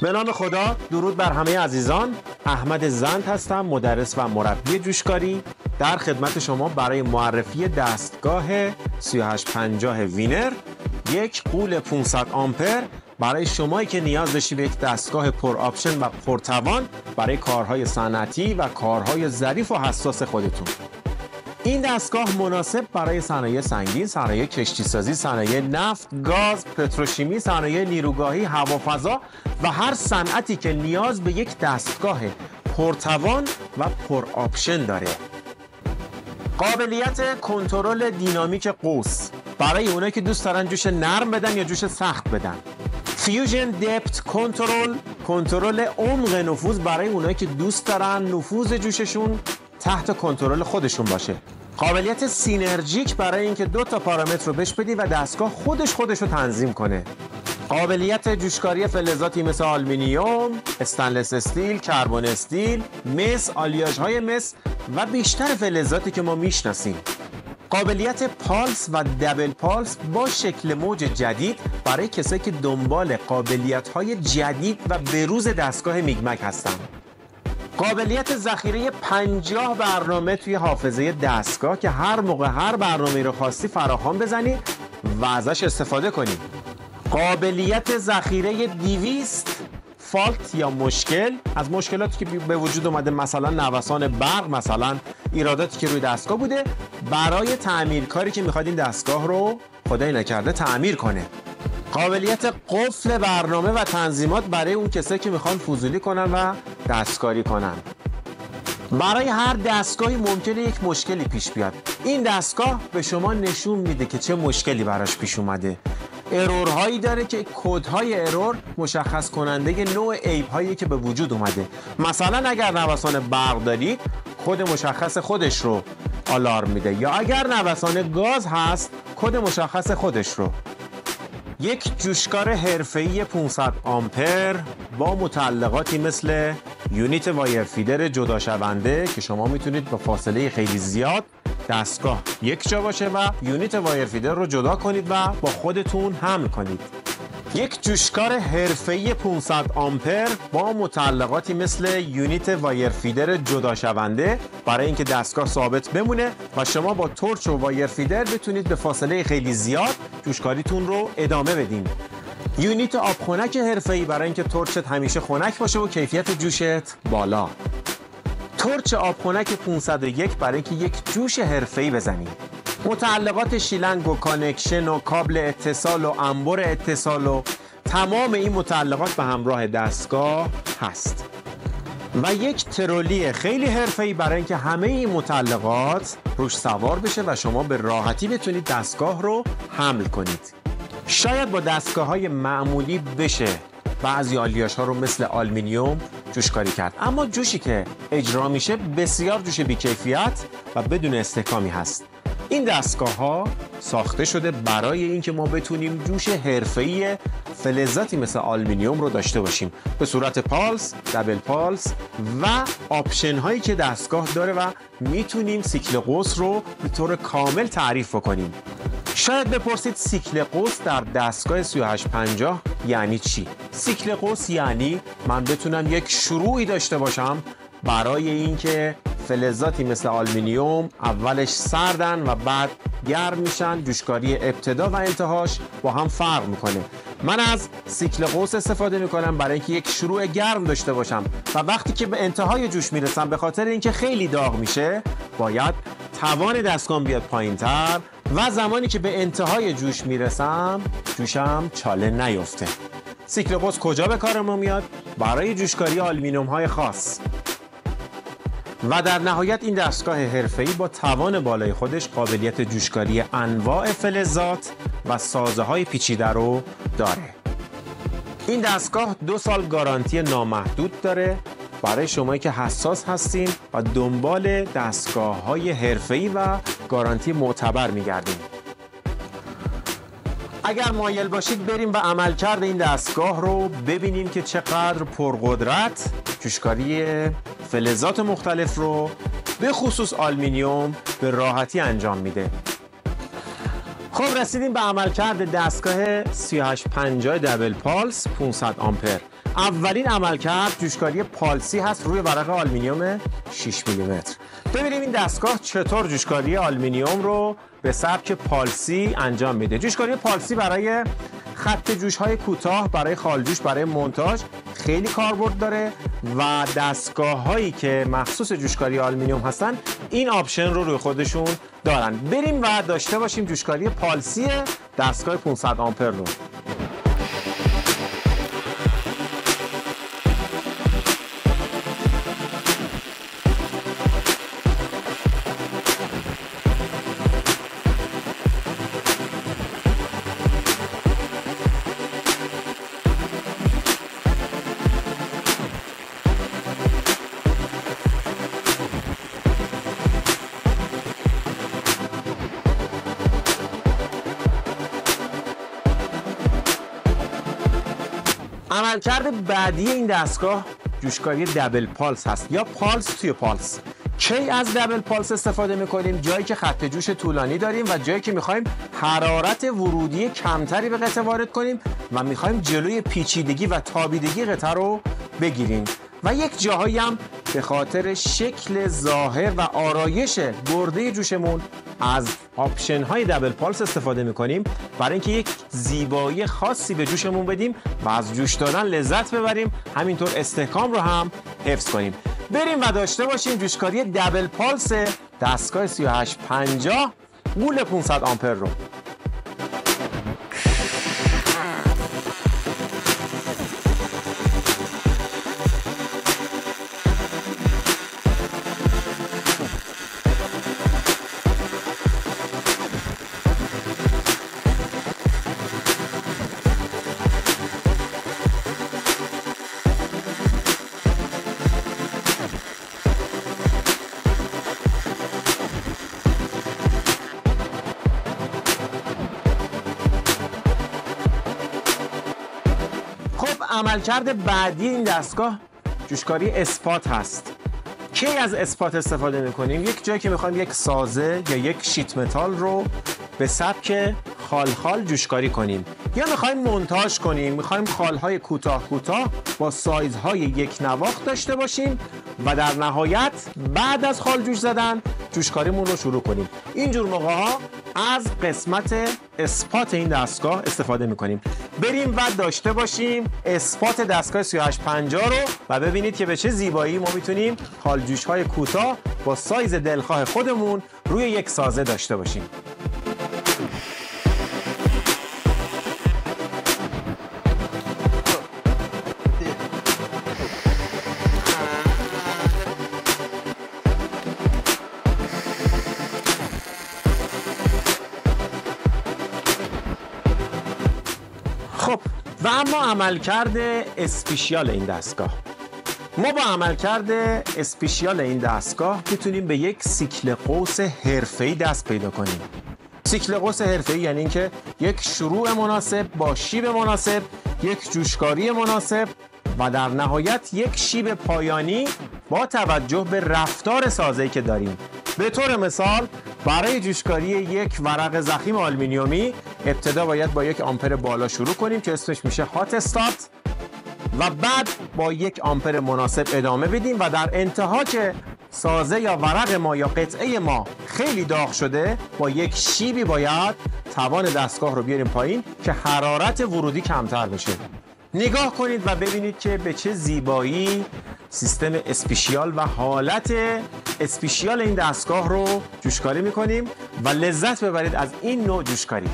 به نام خدا، درود بر همه عزیزان. احمد زند هستم، مدرس و مربی جوشکاری در خدمت شما برای معرفی دستگاه 3850 وینر، یک غول 500 آمپر برای شمایی که نیاز داشتی به یک دستگاه پر آپشن و پرتوان برای کارهای صنعتی و کارهای ظریف و حساس خودتون. این دستگاه مناسب برای صنایع سنگین، صنایع کشتیسازی، صنایع نفت، گاز، پتروشیمی، صنایع نیروگاهی، هوافضا و هر صنعتی که نیاز به یک دستگاه پرتوان و پر آپشن داره. قابلیت کنترل دینامیک قوس برای اونایی که دوست دارن جوش نرم بدن یا جوش سخت بدن. فیوژن دپت کنترل عمق نفوذ برای اونایی که دوست دارن نفوذ جوششون تحت کنترل خودشون باشه. قابلیت سینرژیک برای اینکه دو تا پارامتر رو بهش بدی و دستگاه خودش رو تنظیم کنه. قابلیت جوشکاری فلزاتی مثل آلومینیوم، استنلس استیل، کربن استیل، مس، آلیاژهای مس و بیشتر فلزاتی که ما میشناسیم. قابلیت پالس و دبل پالس با شکل موج جدید برای کسایی که دنبال قابلیت‌های جدید و بروز دستگاه میگمک هستن. قابلیت ذخیره 50 برنامه توی حافظه دستگاه که هر موقع هر برنامه‌ای رو خواستی فراخوان بزنی و ازش استفاده کنی. قابلیت ذخیره 200 فالت یا مشکل از مشکلاتی که به وجود اومده، مثلا نوسان برق، مثلا ایراداتی که روی دستگاه بوده، برای تعمیرکاری که میخواد این دستگاه رو خدای نکرده تعمیر کنه. قابلیت قفل برنامه و تنظیمات برای اون کسایی که میخوان فضولی کنن و دستکاری کنن. برای هر دستگاهی ممکنه یک مشکلی پیش بیاد. این دستگاه به شما نشون میده که چه مشکلی براش پیش اومده. ارورهایی داره که کدهای ارور مشخص کننده نوع عیب‌هایی که به وجود اومده. مثلا اگر نوسان برق داری، کد مشخص خودش رو آلارم میده، یا اگر نوسان گاز هست، کد مشخص خودش رو. یک جوشکار حرفه‌ای 500 آمپر با متعلقاتی مثل یونیت وایر فیدر جدا شونده که شما میتونید با فاصله خیلی زیاد دستگاه یک جا باشه و یونیت وایر فیدر رو جدا کنید و با خودتون حمل کنید. یک جوشکار حرفه‌ای 500 آمپر با متعلقاتی مثل یونیت وایر فیدر جدا شونده برای اینکه دستگاه ثابت بمونه و شما با تورچ و وایر فیدر بتونید به فاصله خیلی زیاد جوشکاریتون رو ادامه بدین. یونیت آب خنک حرفه‌ای برای اینکه تورچت همیشه خنک باشه و کیفیت جوشت بالا. تورچ آب خنک 501 برای اینکه یک جوش حرفه‌ای بزنید. متعلقات شیلنگ و کانکشن و کابل اتصال و انبر اتصال و تمام این متعلقات به همراه دستگاه هست. و یک ترولی خیلی حرفه‌ای برای اینکه همه این متعلقات روش سوار بشه و شما به راحتی بتونید دستگاه رو حمل کنید. شاید با دستگاه‌های معمولی بشه بعضی آلیاژها رو مثل آلومینیوم جوشکاری کرد، اما جوشی که اجرا میشه بسیار جوش بی‌کیفیت و بدون استحکامی هست. این دستگاه ها ساخته شده برای اینکه ما بتونیم جوش حرفه‌ای فلزاتی مثل آلومینیوم رو داشته باشیم به صورت پالس، دبل پالس و آپشن هایی که دستگاه داره و میتونیم سیکل قوس رو به طور کامل تعریف کنیم. شاید بپرسید سیکل قوس در دستگاه 3850 یعنی چی؟ سیکل قوس یعنی من بتونم یک شروعی داشته باشم برای اینکه فلزاتی مثل آلومینیوم اولش سردن و بعد گرم میشن. جوشکاری ابتدا و انتهاش با هم فرق میکنه. من از سیکل قوس استفاده میکنم برای اینکه یک شروع گرم داشته باشم و وقتی که به انتهای جوش میرسم به خاطر اینکه خیلی داغ میشه باید توان دستگاهم بیاد پایینتر و زمانی که به انتهای جوش میرسم جوشم چاله نیفته. سیکل قوس کجا به کار ما میاد؟ برای جوشکاری آلومینیوم های خاص. و در نهایت این دستگاه حرفه‌ای با توان بالای خودش قابلیت جوشکاری انواع فلزات و سازه های پیچیده رو داره. این دستگاه 2 سال گارانتی نامحدود داره برای شمایی که حساس هستین و دنبال دستگاه‌های حرفه‌ای و گارانتی معتبر می‌گردین. اگر مایل باشید بریم و عملکرد این دستگاه رو ببینیم که چقدر پرقدرت جوشکاری فلزات مختلف رو به خصوص آلومینیوم به راحتی انجام میده. خب رسیدیم به عملکرد دستگاه 3850 دبل پالس 500 آمپر. اولین عملکرد جوشکاری پالسی هست روی ورق آلومینیوم 6 میلیمتر. ببینیم این دستگاه چطور جوشکاری آلومینیوم رو به سبک پالسی انجام میده. جوشکاری پالسی برای خط جوش‌های کوتاه، برای خالجوش، برای مونتاژ خیلی کاربرد داره و دستگاه‌هایی که مخصوص جوشکاری آلومینیوم هستن این آپشن رو روی خودشون دارن. بریم و داشته باشیم جوشکاری پالسی دستگاه 500 آمپر رو. عملکرد بعدی این دستگاه جوشکاری دبل پالس هست یا پالس توی پالس. کی از دبل پالس استفاده میکنیم؟ جایی که خط جوش طولانی داریم و جایی که میخوایم حرارت ورودی کمتری به قطعه وارد کنیم و میخوایم جلوی پیچیدگی و تابیدگی قطعه رو بگیریم و یک جاهایی هم به خاطر شکل ظاهر و آرایش برده جوشمون از آپشن های دبل پالس استفاده میکنیم برای اینکه یک زیبایی خاصی به جوشمون بدیم و از جوش دادن لذت ببریم، همینطور استحکام رو هم حفظ کنیم. بریم و داشته باشیم جوشکاری دبل پالس دستگاه 3850 غول 500 آمپر رو. عملکرد بعدی این دستگاه جوشکاری اسپات هست. کی از اسپات استفاده میکنیم؟ یک جایی که میخوایم یک سازه یا یک شیت متال رو به سبک خال جوشکاری کنیم یا میخوایم مونتاژ کنیم، میخوایم خالهای کوتاه با سایزهای یک نواخت داشته باشیم و در نهایت بعد از خال جوش زدن جوشکاریمون رو شروع کنیم. اینجور موقع ها از قسمت اسپات این دستگاه استفاده میکنیم. بریم و داشته باشیم اسپات دستگاه 3850 رو و ببینید که به چه زیبایی ما میتونیم خالجوش های کوتاه با سایز دلخواه خودمون روی یک سازه داشته باشیم. خب و اما عملکرد اسپیشیال این دستگاه. ما با عملکرد اسپیشیال این دستگاه میتونیم به یک سیکل قوس حرفه‌ای دست پیدا کنیم. سیکل قوس حرفه‌ای یعنی اینکه یک شروع مناسب با شیب مناسب، یک جوشکاری مناسب و در نهایت یک شیب پایانی با توجه به رفتار سازه‌ای که داریم. به طور مثال برای جوشکاری یک ورق ضخیم آلومینیومی ابتدا باید با 1 آمپر بالا شروع کنیم که اسمش میشه هات استارت و بعد با 1 آمپر مناسب ادامه بدیم و در انتها که سازه یا ورق ما یا قطعه ما خیلی داغ شده با یک شیبی باید توان دستگاه رو بیاریم پایین که حرارت ورودی کمتر بشه. نگاه کنید و ببینید که به چه زیبایی سیستم اسپیشیال و حالت اسپیشیال این دستگاه رو جوشکاری میکنیم و لذت ببرید از این نوع جوشکاری.